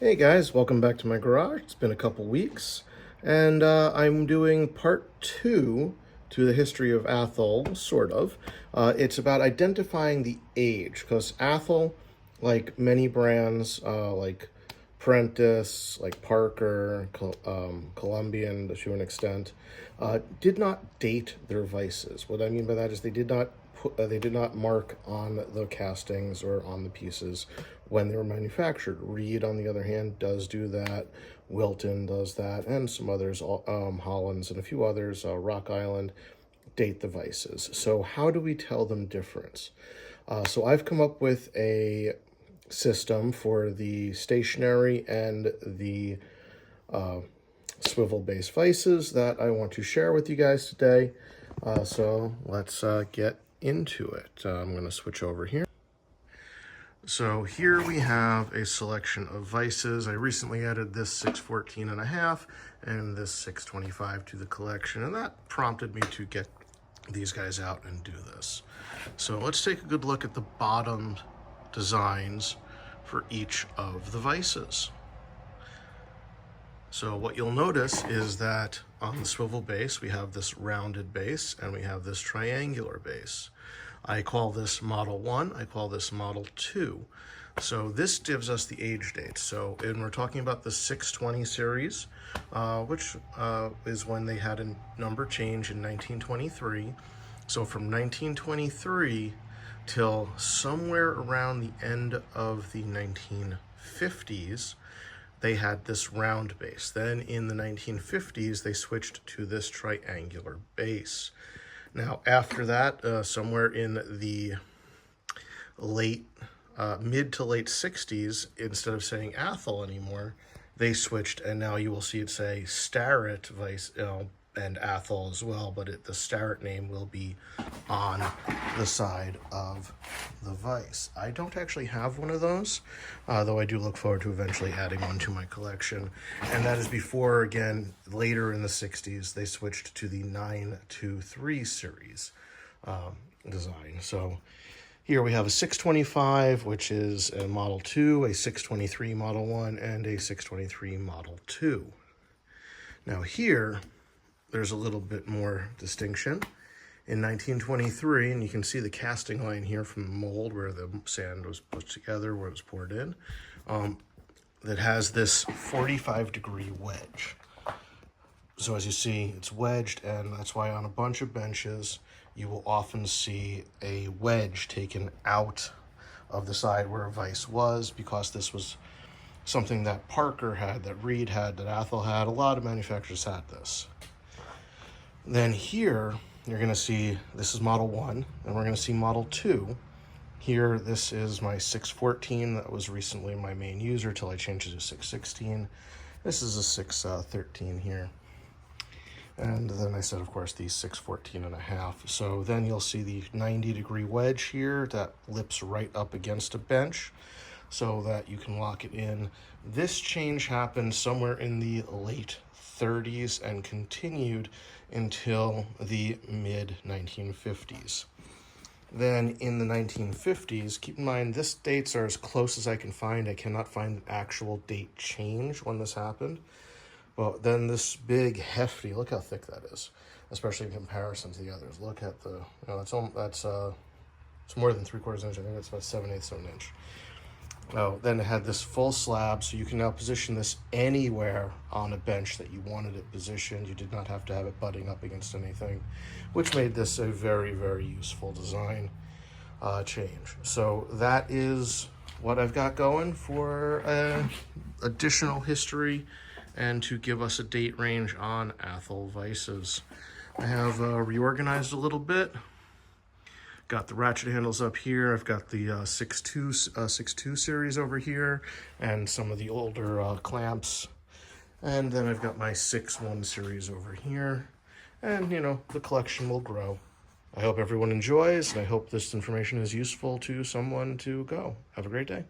Hey guys, welcome back to my garage. It's been a couple weeks, and I'm doing part 2 to the history of Athol, sort of. It's about identifying the age, because Athol, like many brands, like Prentice, like Parker, Colombian to an extent, did not date their vices. What I mean by that is they did not mark on the castings or on the pieces when they were manufactured. Reed, on the other hand, does do that. Wilton does that, and some others, Hollands and a few others, Rock Island, date the vices. So how do we tell them difference? So I've come up with a system for the stationary and the swivel base vices that I want to share with you guys today. So let's get into it. I'm going to switch over here. So here we have a selection of vices. I recently added this 614.5 and this 625 to the collection, and that prompted me to get these guys out and do this. So let's take a good look at the bottom designs for each of the vices. So what you'll notice is that on the swivel base, we have this rounded base and we have this triangular base. I call this Model 1, I call this Model 2. So this gives us the age date. So when we're talking about the 620 series, which is when they had a number change in 1923. So from 1923 till somewhere around the end of the 1950s, they had this round base. Then in the 1950s, they switched to this triangular base. Now, after that, somewhere in the mid to late 60s, instead of saying Athol anymore, they switched, and now you will see it say Starrett Vise, and Athol as well, but the Starrett name will be on the side of the vise. I don't actually have one of those, though I do look forward to eventually adding one to my collection. And that is before, again, later in the 60s, they switched to the 923 series design. So here we have a 625, which is a Model 2, a 623 Model 1, and a 623 Model 2. Now here, there's a little bit more distinction. In 1923, and you can see the casting line here from the mold where the sand was put together, where it was poured in, that has this 45-degree wedge. So as you see, it's wedged, and that's why on a bunch of benches, you will often see a wedge taken out of the side where a vise was, because this was something that Parker had, that Reed had, that Athol had. A lot of manufacturers had this. Then here, you're going to see, this is Model 1, and we're going to see Model 2. Here, this is my 614. That was recently my main user till I changed it to 616. This is a 613 here. And then I said, of course, the 614.5. So then you'll see the 90-degree wedge here that lips right up against a bench so that you can lock it in. This change happened somewhere in the late 30s and continued until the mid-1950s. Then in the 1950s, keep in mind, this dates are as close as I can find. I cannot find an actual date change when this happened. But then this big, hefty, look how thick that is, especially in comparison to the others. Look at the, it's more than 3/4 inch. I think it's about 7/8 of an inch. Oh, then it had this full slab, so you can now position this anywhere on a bench that you wanted it positioned. You did not have to have it butting up against anything, which made this a very, very useful design change. So that is what I've got going for additional history and to give us a date range on Athol Vises. I have reorganized a little bit. Got the ratchet handles up here. I've got the 6.2 series over here and some of the older clamps. And then I've got my 6.1 series over here. And, the collection will grow. I hope everyone enjoys, and I hope this information is useful to someone to go. Have a great day.